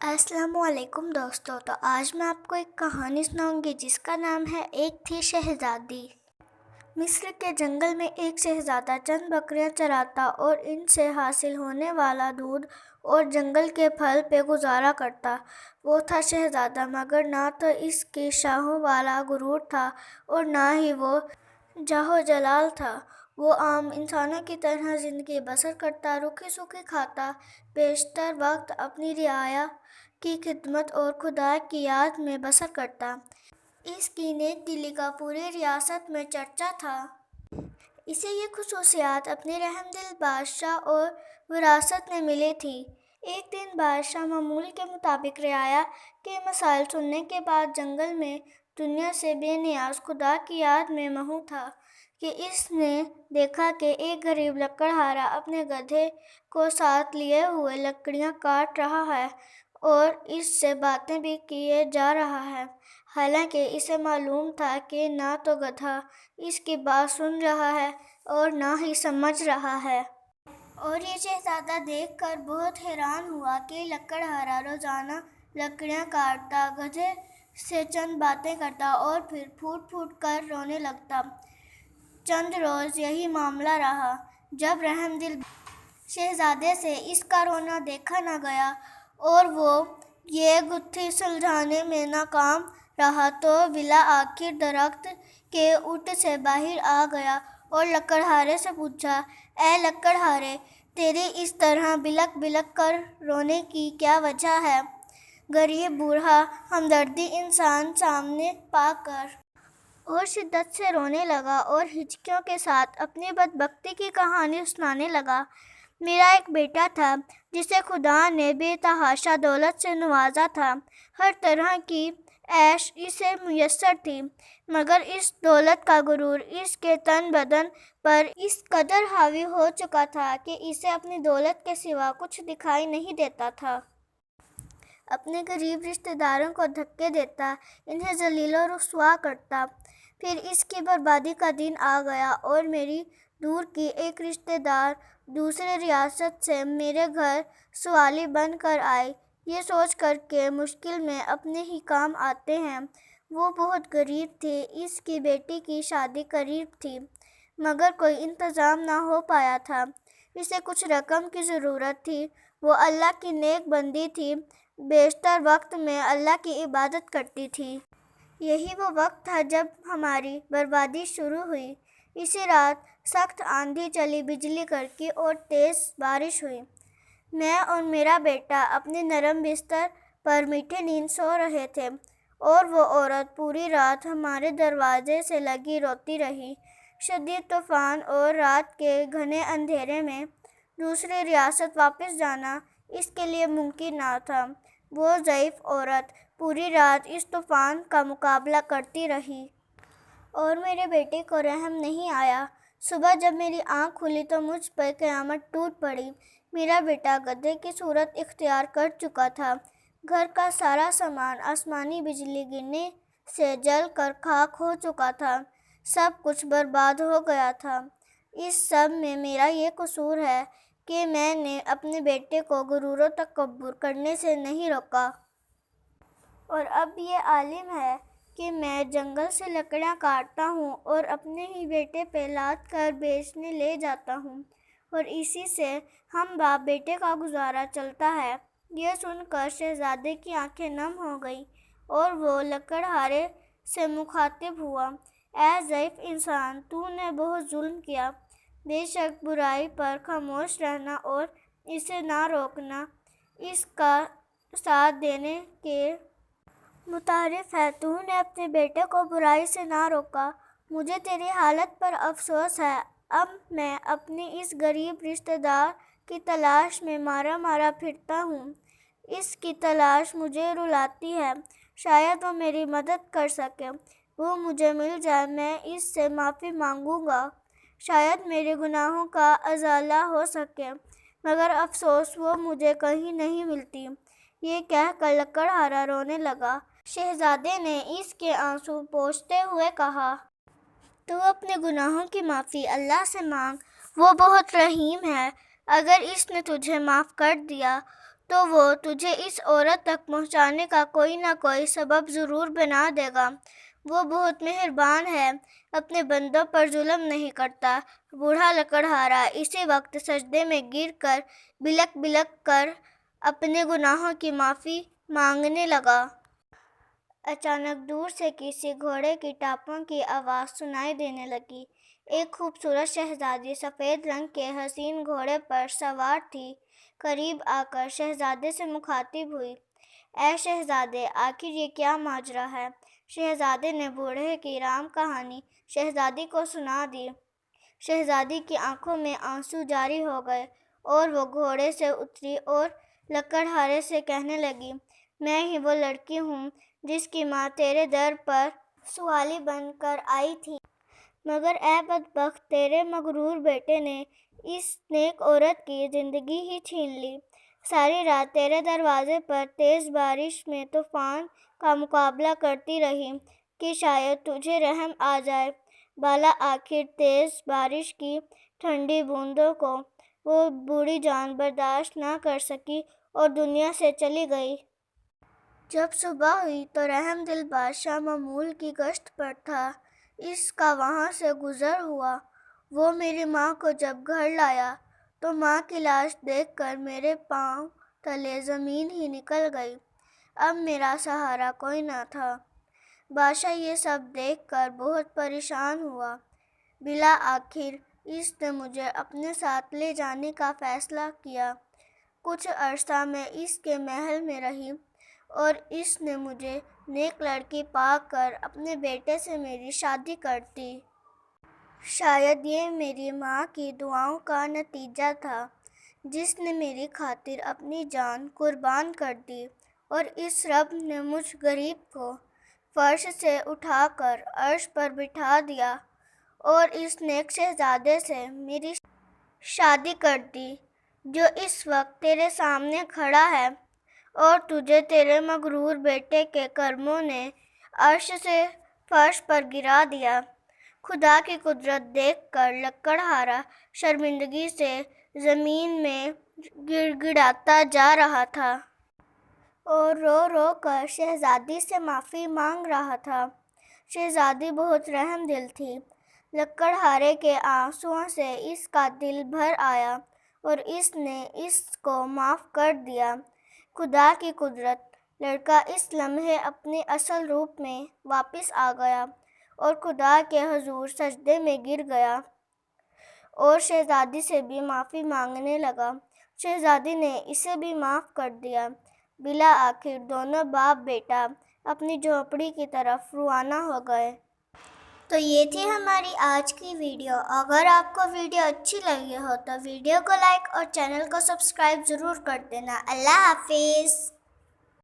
السلام علیکم دوستو، تو آج میں آپ کو ایک کہانی سناؤں گی جس کا نام ہے ایک تھی شہزادی۔ مصر کے جنگل میں ایک شہزادہ چند بکریاں چراتا اور ان سے حاصل ہونے والا دودھ اور جنگل کے پھل پہ گزارا کرتا۔ وہ تھا شہزادہ، مگر نہ تو اس کی شاہوں والا غرور تھا اور نہ ہی وہ جاہ و جلال تھا۔ وہ عام انسانوں کی طرح زندگی بسر کرتا، روکھی سوکھی کھاتا، بیشتر وقت اپنی رعایا کی خدمت اور خدا کی یاد میں بسر کرتا۔ اس کی نیک دلی کا پوری ریاست میں چرچا تھا۔ اسے یہ خصوصیات اپنے رحم دل بادشاہ اور وراثت میں ملی تھیں۔ ایک دن بادشاہ معمول کے مطابق رعایا کے مسائل سننے کے بعد جنگل میں دنیا سے بے نیاز خدا کی یاد میں مہو تھا کہ اس نے دیکھا کہ ایک غریب لکڑہارا اپنے گدھے کو ساتھ لیے ہوئے لکڑیاں کاٹ رہا ہے اور اس سے باتیں بھی کیے جا رہا ہے، حالانکہ اسے معلوم تھا کہ نہ تو گدھا اس کی بات سن رہا ہے اور نہ ہی سمجھ رہا ہے۔ اور یہ شہزادہ دیکھ کر بہت حیران ہوا کہ لکڑہارا روزانہ لکڑیاں کاٹتا، گدھے سے چند باتیں کرتا اور پھر پھوٹ پھوٹ کر رونے لگتا۔ چند روز یہی معاملہ رہا۔ جب رحم دل شہزادے سے اس کا رونا دیکھا نہ گیا اور وہ یہ گتھی سلجھانے میں ناکام رہا تو بالآخر درخت کے اٹ سے باہر آ گیا اور لکڑہارے سے پوچھا، اے لکڑہارے، تیری اس طرح بلک بلک کر رونے کی کیا وجہ ہے؟ غریب بوڑھا ہمدردی انسان سامنے پا کر اور شدت سے رونے لگا اور ہچکیوں کے ساتھ اپنی بدبختی کی کہانی سنانے لگا۔ میرا ایک بیٹا تھا جسے خدا نے بے تحاشا دولت سے نوازا تھا۔ ہر طرح کی عیش اسے میسر تھی، مگر اس دولت کا غرور اس کے تن بدن پر اس قدر حاوی ہو چکا تھا کہ اسے اپنی دولت کے سوا کچھ دکھائی نہیں دیتا تھا۔ اپنے غریب رشتہ داروں کو دھکے دیتا، انہیں ذلیل و رسوا کرتا۔ پھر اس کی بربادی کا دن آ گیا اور میری دور کی ایک رشتہ دار دوسرے ریاست سے میرے گھر سوالی بن کر آئی، یہ سوچ کر کہ مشکل میں اپنے ہی کام آتے ہیں۔ وہ بہت غریب تھی، اس کی بیٹی کی شادی قریب تھی، مگر کوئی انتظام نہ ہو پایا تھا۔ اسے کچھ رقم کی ضرورت تھی۔ وہ اللہ کی نیک بندی تھی، بیشتر وقت میں اللہ کی عبادت کرتی تھی۔ یہی وہ وقت تھا جب ہماری بربادی شروع ہوئی۔ اسی رات سخت آندھی چلی، بجلی کڑکی اور تیز بارش ہوئی۔ میں اور میرا بیٹا اپنے نرم بستر پر میٹھی نیند سو رہے تھے اور وہ عورت پوری رات ہمارے دروازے سے لگی روتی رہی۔ شدید طوفان اور رات کے گھنے اندھیرے میں دوسری ریاست واپس جانا اس کے لیے ممکن نہ تھا۔ وہ ضعیف عورت پوری رات اس طوفان کا مقابلہ کرتی رہی اور میرے بیٹے کو رحم نہیں آیا۔ صبح جب میری آنکھ کھلی تو مجھ پر قیامت ٹوٹ پڑی۔ میرا بیٹا گدھے کی صورت اختیار کر چکا تھا۔ گھر کا سارا سامان آسمانی بجلی گرنے سے جل کر خاک ہو چکا تھا، سب کچھ برباد ہو گیا تھا۔ اس سب میں میرا یہ قصور ہے کہ میں نے اپنے بیٹے کو غرور و تکبر کرنے سے نہیں روکا۔ اور اب یہ عالم ہے کہ میں جنگل سے لکڑیاں کاٹتا ہوں اور اپنے ہی بیٹے پہ لاد کر بیچنے لے جاتا ہوں، اور اسی سے ہم باپ بیٹے کا گزارا چلتا ہے۔ یہ سن کر شہزادے کی آنکھیں نم ہو گئیں اور وہ لکڑہارے سے مخاطب ہوا، اے ضعیف انسان، تو نے بہت ظلم کیا۔ بے شک برائی پر خاموش رہنا اور اسے نہ روکنا اس کا ساتھ دینے کے مترادف ہے۔ تو نے اپنے بیٹے کو برائی سے نہ روکا، مجھے تیری حالت پر افسوس ہے۔ اب میں اپنے اس غریب رشتہ دار کی تلاش میں مارا مارا پھرتا ہوں۔ اس کی تلاش مجھے رلاتی ہے، شاید وہ میری مدد کر سکے۔ وہ مجھے مل جائے، میں اس سے معافی مانگوں گا، شاید میرے گناہوں کا ازالہ ہو سکے، مگر افسوس وہ مجھے کہیں نہیں ملتی۔ یہ کہہ کر لکڑہارا رونے لگا۔ شہزادے نے اس کے آنسو پوچھتے ہوئے کہا، تو اپنے گناہوں کی معافی اللہ سے مانگ، وہ بہت رحیم ہے۔ اگر اس نے تجھے معاف کر دیا تو وہ تجھے اس عورت تک پہنچانے کا کوئی نہ کوئی سبب ضرور بنا دے گا۔ وہ بہت مہربان ہے، اپنے بندوں پر ظلم نہیں کرتا۔ بوڑھا لکڑہارا اسی وقت سجدے میں گر کر بلک بلک کر اپنے گناہوں کی معافی مانگنے لگا۔ اچانک دور سے کسی گھوڑے کی ٹاپوں کی آواز سنائی دینے لگی۔ ایک خوبصورت شہزادی سفید رنگ کے حسین گھوڑے پر سوار تھی۔ قریب آ کر شہزادے سے مخاطب ہوئی، اے شہزادے، آخر یہ کیا ماجرا ہے؟ شہزادے نے بوڑھے کی رام کہانی شہزادی کو سنا دی۔ شہزادی کی آنکھوں میں آنسو جاری ہو گئے اور وہ گھوڑے سے اتری اور لکڑہارے سے کہنے لگی، میں ہی وہ لڑکی ہوں جس کی ماں تیرے در پر سوالی بن کر آئی تھی، مگر اے بدبخت، تیرے مغرور بیٹے نے اس نیک عورت کی زندگی ہی چھین لی۔ ساری رات تیرے دروازے پر تیز بارش میں طوفان کا مقابلہ کرتی رہی کہ شاید تجھے رحم آ جائے۔ بالا آخر تیز بارش کی ٹھنڈی بوندوں کو وہ بوڑھی جان برداشت نہ کر سکی اور دنیا سے چلی گئی۔ جب صبح ہوئی تو رحم دل بادشاہ معمول کی گشت پر تھا۔ اس کا وہاں سے گزر ہوا۔ وہ میری ماں کو جب گھر لایا تو ماں کی لاش دیکھ کر میرے پاؤں تلے زمین ہی نکل گئی۔ اب میرا سہارا کوئی نہ تھا۔ بادشاہ یہ سب دیکھ کر بہت پریشان ہوا۔ بالآخر اس نے مجھے اپنے ساتھ لے جانے کا فیصلہ کیا۔ کچھ عرصہ میں اس کے محل میں رہی اور اس نے مجھے نیک لڑکی پا کر اپنے بیٹے سے میری شادی کر دی۔ شاید یہ میری ماں کی دعاؤں کا نتیجہ تھا، جس نے میری خاطر اپنی جان قربان کر دی، اور اس رب نے مجھ غریب کو فرش سے اٹھا کر عرش پر بٹھا دیا اور اس نیک شہزادے سے میری شادی کر دی، جو اس وقت تیرے سامنے کھڑا ہے، اور تجھے تیرے مغرور بیٹے کے کرموں نے عرش سے فرش پر گرا دیا۔ خدا کی قدرت دیکھ کر لکڑہارا شرمندگی سے زمین میں گڑ گڑاتا جا رہا تھا اور رو رو کر شہزادی سے معافی مانگ رہا تھا۔ شہزادی بہت رحم دل تھی۔ لکڑہارے کے آنسوؤں سے اس کا دل بھر آیا اور اس نے اس کو معاف کر دیا۔ خدا کی قدرت، لڑکا اس لمحے اپنے اصل روپ میں واپس آ گیا اور خدا کے حضور سجدے میں گر گیا اور شہزادی سے بھی معافی مانگنے لگا۔ شہزادی نے اسے بھی معاف کر دیا۔ بالآخر دونوں باپ بیٹا اپنی جھونپڑی کی طرف روانہ ہو گئے۔ تو یہ تھی ہماری آج کی ویڈیو۔ اگر آپ کو ویڈیو اچھی لگی ہو تو ویڈیو کو لائک اور چینل کو سبسکرائب ضرور کر دینا۔ اللہ حافظ۔